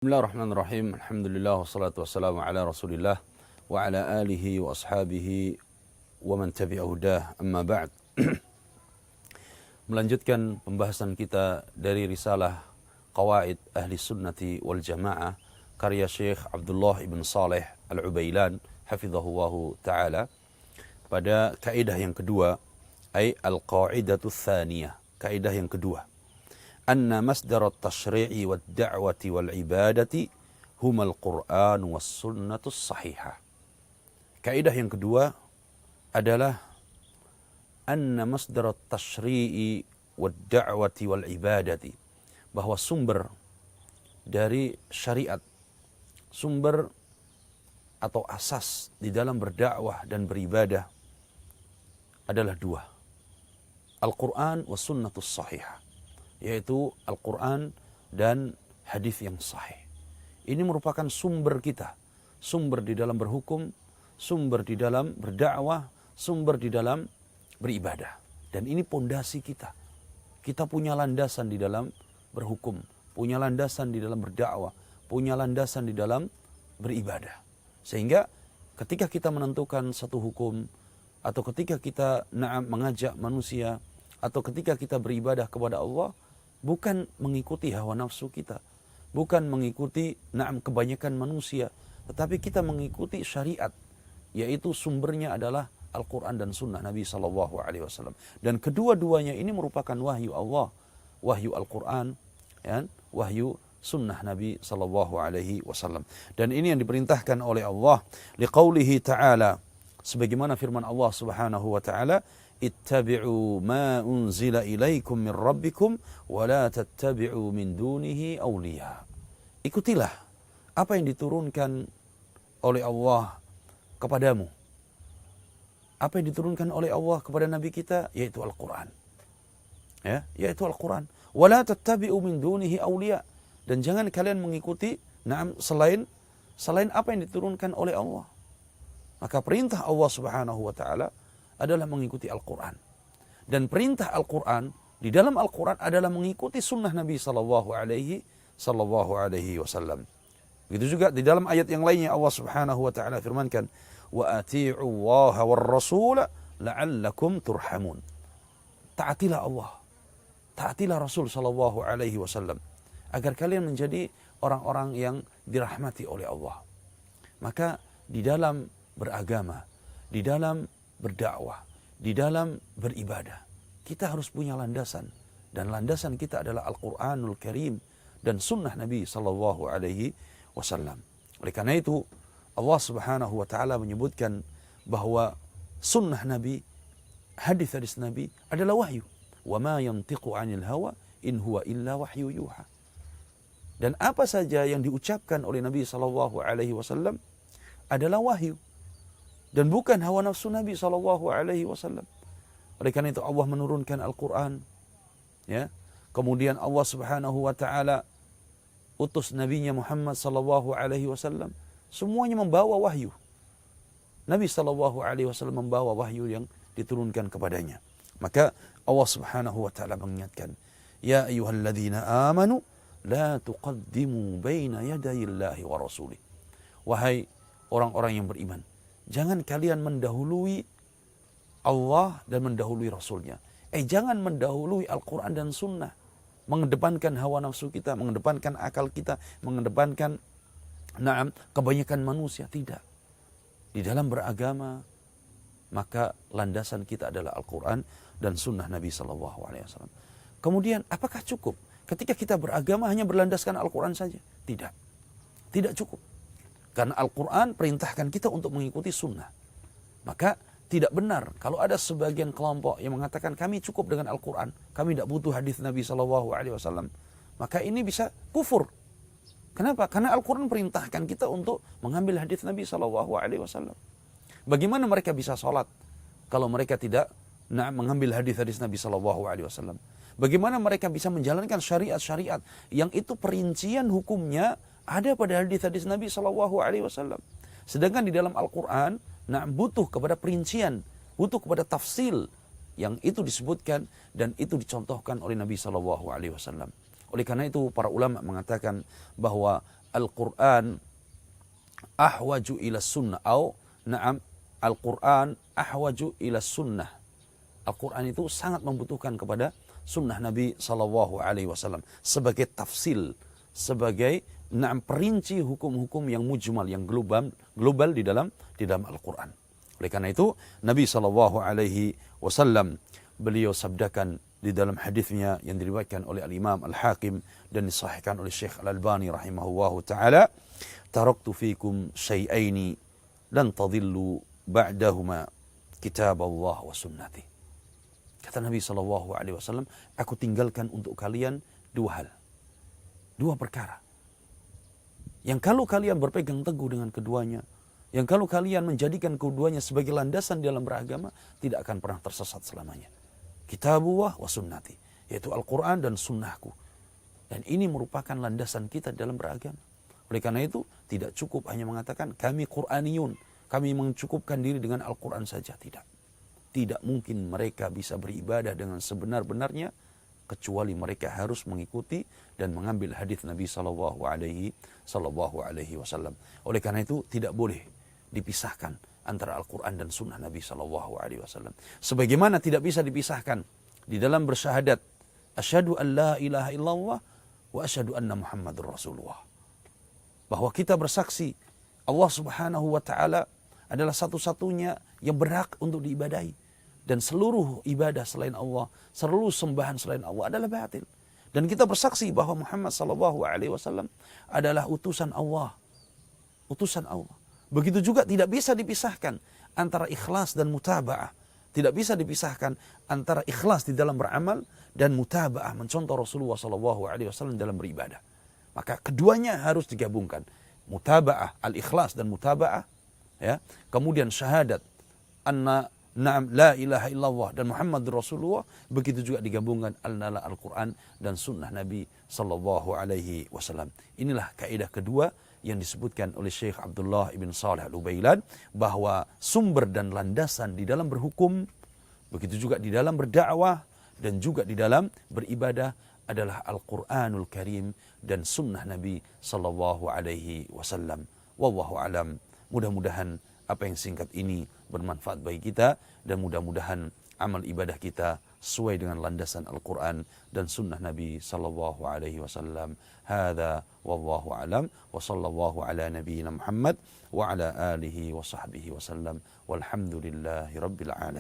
Bismillahirrahmanirrahim. Alhamdulillah wassalatu wassalamu ala Rasulillah wa ala alihi wa ashabihi wa man tabi'a hudah. Amma ba'd. Melanjutkan pembahasan kita dari risalah Qawaid Ahli Sunnati wal Jamaah karya Syekh Abdullah ibn Saleh Al-Ubailan hafizahullahu taala pada kaidah yang kedua, ay al-qa'idatu tsaniyah, kaidah yang kedua. Anna masdar at-tashri'i wad-da'wati wal-ibadati huma al-Qur'an was-sunnatu as-sahihah. Kaidah yang kedua adalah anna masdar at-tashri'i wad-da'wati wal-ibadati, bahwa sumber dari syariat, sumber atau asas di dalam berdakwah dan beribadah adalah dua. Al-Qur'an was-sunnatu as-sahihah, yaitu Al-Quran dan hadis yang sahih. Ini merupakan sumber kita, sumber di dalam berhukum, sumber di dalam berdakwah, sumber di dalam beribadah. Dan ini pondasi kita. Kita punya landasan di dalam berhukum, punya landasan di dalam berdakwah, punya landasan di dalam beribadah. Sehingga ketika kita menentukan satu hukum, atau ketika kita mengajak manusia, atau ketika kita beribadah kepada Allah, bukan mengikuti hawa nafsu kita, bukan mengikuti kebanyakan manusia, tetapi kita mengikuti syariat, yaitu sumbernya adalah Al-Quran dan Sunnah Nabi SAW. Dan kedua-duanya ini merupakan wahyu Allah, wahyu Al-Quran, ya, wahyu Sunnah Nabi SAW. Dan ini yang diperintahkan oleh Allah, liqaulihi ta'ala, sebagaimana firman Allah Subhanahu wa ta'ala, ittabi'u ma unzila ilaikum min rabbikum wa la tattabi'u min dunihi awliya. Ikutilah apa yang diturunkan oleh Allah kepadamu. Apa yang diturunkan oleh Allah kepada Nabi kita, yaitu Al-Quran. Ya, yaitu Al-Quran. Wa la tattabi'u min dunihi awliya. Dan jangan kalian mengikuti selain apa yang diturunkan oleh Allah. Maka perintah Allah Subhanahu wa ta'ala adalah mengikuti Al-Quran. Dan perintah Al-Quran, di dalam Al-Quran adalah mengikuti sunnah Nabi sallallahu alaihi wasallam. Begitu juga di dalam ayat yang lainnya Allah Subhanahu wa ta'ala firmankan, wa ati'u Allah war rasul la'allakum turhamun. Taatilah Allah, taatilah Rasul sallallahu alaihi wasallam, agar kalian menjadi orang-orang yang dirahmati oleh Allah. Maka di dalam beragama, di dalam berdakwah, di dalam beribadah, kita harus punya landasan, dan landasan kita adalah Al-Quranul Karim dan Sunnah Nabi Sallallahu Alaihi Wasallam. Oleh karena itu Allah Subhanahu Wa Taala menyebutkan bahwa Sunnah Nabi, hadis-hadis Nabi adalah wahyu. Wa ma yantiqu 'anil hawa in huwa illa wahyu yuha. Dan apa saja yang diucapkan oleh Nabi Sallallahu Alaihi Wasallam adalah wahyu, dan bukan hawa nafsu Nabi SAW. Oleh karena itu Allah menurunkan Al-Quran, ya. Kemudian Allah Subhanahu wa ta'ala utus Nabinya Muhammad SAW. Semuanya membawa wahyu. Nabi SAW membawa wahyu yang diturunkan kepadanya. Maka Allah Subhanahu wa ta'ala mengingatkan, ya ayyuhalladzina amanu la tuqaddimu baina yadayillahi wa rasulih. Wahai orang-orang yang beriman, jangan kalian mendahului Allah dan mendahului Rasulnya. Jangan mendahului Al-Quran dan Sunnah. Mengedepankan hawa nafsu kita, mengedepankan akal kita, mengedepankan kebanyakan manusia. Tidak. Di dalam beragama, maka landasan kita adalah Al-Quran dan Sunnah Nabi SAW. Kemudian, apakah cukup ketika kita beragama hanya berlandaskan Al-Quran saja? Tidak. Tidak cukup. Karena Al-Quran perintahkan kita untuk mengikuti sunnah. Maka tidak benar kalau ada sebagian kelompok yang mengatakan kami cukup dengan Al-Quran, kami tidak butuh hadis Nabi SAW. Maka ini bisa kufur. Kenapa? Karena Al-Quran perintahkan kita untuk mengambil hadis Nabi SAW. Bagaimana mereka bisa sholat kalau mereka tidak mengambil hadis-hadis Nabi SAW? Bagaimana mereka bisa menjalankan syariat-syariat yang itu perincian hukumnya ada pada hadis-hadis Nabi SAW. Sedangkan di dalam Al-Quran, butuh kepada perincian, butuh kepada tafsil yang itu disebutkan dan itu dicontohkan oleh Nabi SAW. Oleh karena itu para ulama mengatakan bahwa al-Quran ahwaju ila sunnah atau na'am al-Quran ahwaju ila sunnah. Al-Quran itu sangat membutuhkan kepada sunnah Nabi sallallahu alaihi wasallam sebagai tafsil, sebagai perinci hukum-hukum yang mujmal, yang global di dalam Al-Quran. Oleh karena itu Nabi sallallahu alaihi wasallam beliau sabdakan di dalam hadisnya yang diriwayatkan oleh Al-Imam Al-Hakim dan disahihkan oleh Syekh Al-Albani rahimahullahu taala, taraktu fikum syai'aini lan tadillu ba'dahuma kitab Allah wa sunnati. Kata Nabi SAW, aku tinggalkan untuk kalian dua hal, dua perkara, yang kalau kalian berpegang teguh dengan keduanya, yang kalau kalian menjadikan keduanya sebagai landasan dalam beragama, tidak akan pernah tersesat selamanya. Kitabullah wa sunnati, yaitu Al-Quran dan sunnahku. Dan ini merupakan landasan kita dalam beragama. Oleh karena itu, tidak cukup hanya mengatakan kami Quraniyun, kami mencukupkan diri dengan Al-Quran saja. Tidak mungkin mereka bisa beribadah dengan sebenar-benarnya kecuali mereka harus mengikuti dan mengambil hadis Nabi sallallahu alaihi wasallam. Oleh karena itu tidak boleh dipisahkan antara Al-Quran dan sunnah Nabi sallallahu alaihi wasallam. Sebagaimana tidak bisa dipisahkan di dalam bersyahadat asyhadu an la ilaha illallah wa asyhadu anna Muhammadur Rasulullah, bahwa kita bersaksi Allah Subhanahu wa taala adalah satu-satunya yang berhak untuk diibadahi, dan seluruh ibadah selain Allah, seluruh sembahan selain Allah adalah batil. Dan kita bersaksi bahwa Muhammad sallallahu alaihi wasallam adalah utusan Allah. Utusan Allah. Begitu juga tidak bisa dipisahkan antara ikhlas dan mutaba'ah. Tidak bisa dipisahkan antara ikhlas di dalam beramal dan mutaba'ah, mencontoh Rasulullah sallallahu alaihi wasallam dalam beribadah. Maka keduanya harus digabungkan. Mutaba'ah, al-ikhlas dan mutaba'ah, ya. Kemudian syahadat anna la ilaha illallah dan Muhammadur Rasulullah, begitu juga digabungkan Al-Quran dan sunnah Nabi sallallahu alaihi wasallam. Inilah kaidah kedua yang disebutkan oleh Syekh Abdullah ibn Salih Al-Ubailan, bahwa sumber dan landasan di dalam berhukum, begitu juga di dalam berdakwah dan juga di dalam beribadah adalah Al-Quranul Karim dan sunnah Nabi sallallahu alaihi wasallam. Wallahu alam. Mudah-mudahan apa yang singkat ini bermanfaat bagi kita, dan mudah-mudahan amal ibadah kita sesuai dengan landasan Al-Quran dan sunnah Nabi sallallahu alaihi wasallam. Hadza wallahu alam wa sallallahu ala nabiyyina Muhammad wa ala alihi wa sahbihi wasallam walhamdulillahi rabbil alamin.